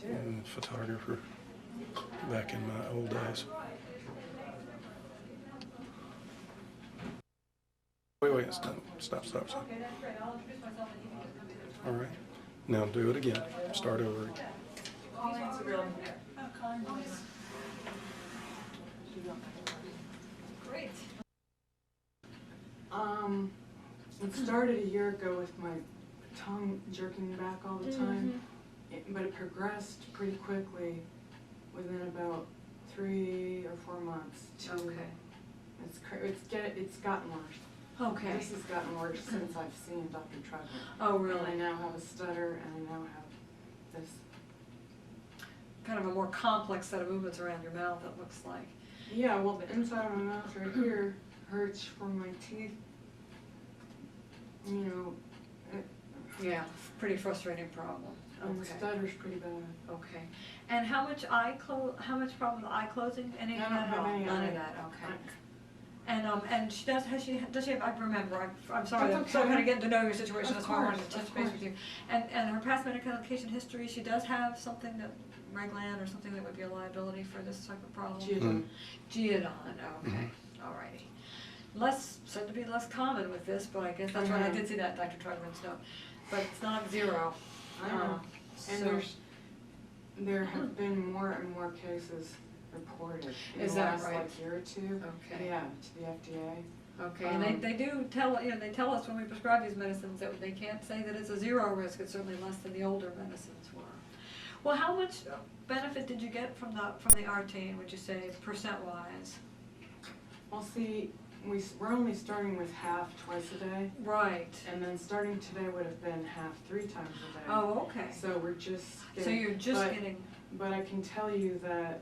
and photographer back in my old days. Wait, stop. All right, now do it again. Start over again. Great. It started a year ago with my tongue jerking back all the time, but it progressed pretty quickly within about 3 or 4 months. Okay. It's gotten worse. Okay. This has gotten worse since I've seen Dr. Trevor. Oh, really? And I now have a stutter, and I now have this. Kind of a more complex set of movements around your mouth, it looks like. Yeah, well, the inside of my mouth right here hurts from my teeth. You know. Yeah, pretty frustrating problem. And the stutter's pretty bad. Okay. And how much problem with eye closing? Any of I that don't at have all? any of None of it. that. Okay. And does she have, I remember, I'm sorry, That's I'm still okay. kind of getting to know your situation, Of that's why I wanted to course, touch base with you. And her past medication history, she does have something that, Reglan or something that would be a liability for this type of problem? Geodon. Geodon, okay, alrighty. Said to be less common with this, but I guess that's right, I did see that Dr. Trugman's note. But it's not 0. I know. And So- there have been more and more cases reported in Is the that last right? like year or 2. Okay. Yeah, to the FDA. Okay, and they do tell, they tell us when we prescribe these medicines that they can't say that it's a 0 risk, it's certainly less than the older medicines were. Well, how much benefit did you get from the Artane, would you say, percent-wise? Well, see, we're only starting with half twice a day. Right. And then starting today would have been half 3 times a day. Oh, okay. So we're just getting. So you're just getting. But I can tell you that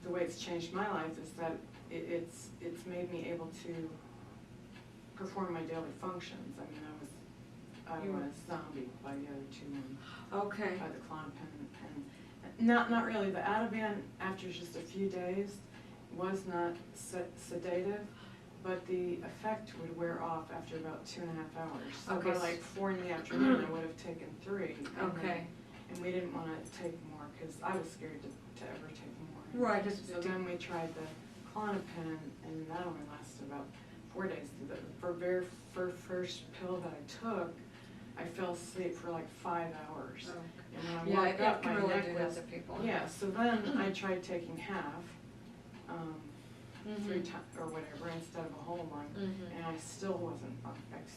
the way it's changed my life is that it's made me able to perform my daily functions. I mean, I was zombied by the other 2 months. Okay. By the Klonopin, and not really. The Ativan, after just a few days, was not sedative, but the effect would wear off after about 2.5 hours. So Okay. by like 4 in the afternoon, I would have taken 3. Okay. And we didn't want to take more because I was scared to ever take more. Right. So then we tried the Klonopin, and that only lasted about 4 days. For first pill that I took, I fell asleep for like 5 hours. Oh. And when I woke up, my neck do that was. to people. Yeah, so then I tried taking half, 3 times or whatever, instead of a whole one, and I still wasn't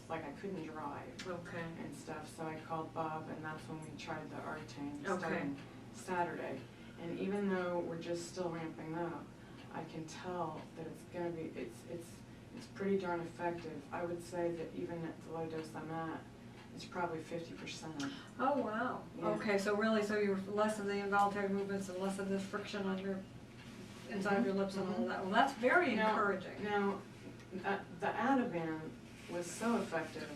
like I couldn't drive. Okay. And stuff, so I called Bob, and that's when we tried the Artane Okay. starting Saturday. And even though we're just still ramping up, I can tell that it's gonna be, it's pretty darn effective. I would say that even at the low dose I'm at, it's probably 50%. Oh, wow. Yeah. Okay, so really, you're less of the involuntary movements and less of the friction on your, inside your lips and all that. Well, that's very encouraging. Now, the Ativan was so effective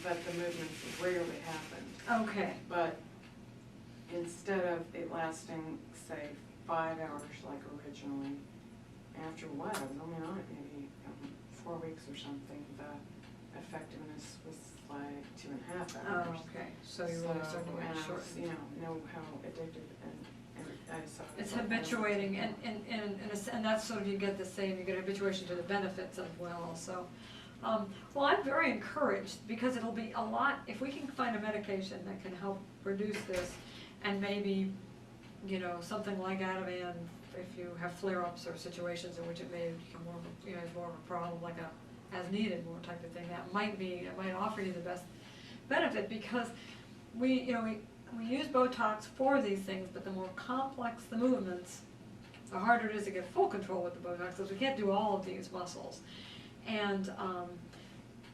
that the movements rarely happened. Okay. But instead of it lasting, say, 5 hours like originally, after what? I was only on it maybe 4 weeks or something. The effectiveness was like 2.5 hours. Oh, okay. So you're really starting to and get I short. was, know how addictive and I saw it. It's habituating, and that's sort of, you get the same, you get habituation to the benefits as well, so. Well, I'm very encouraged, because it'll be a lot, if we can find a medication that can help reduce this, and maybe, something like Ativan, if you have flare-ups or situations in which it may become more, is more of a problem, like a as-needed more type of thing, it might offer you the best benefit, because we use Botox for these things, but the more complex the movements, the harder it is to get full control with the Botox, because we can't do all of these muscles. And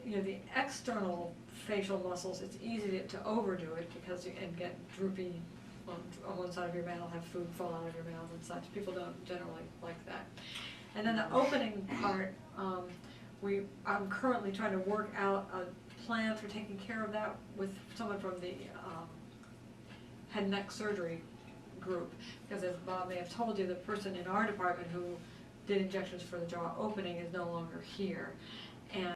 the external facial muscles, it's easy to overdo it because you can get droopy on one side of your mouth, have food fall out of your mouth and such. People don't generally like that. And then the opening part, I'm currently trying to work out a plan for taking care of that with someone from the head and neck surgery group, because as Bob may have told you, the person in our department who did injections for the jaw opening is no longer here.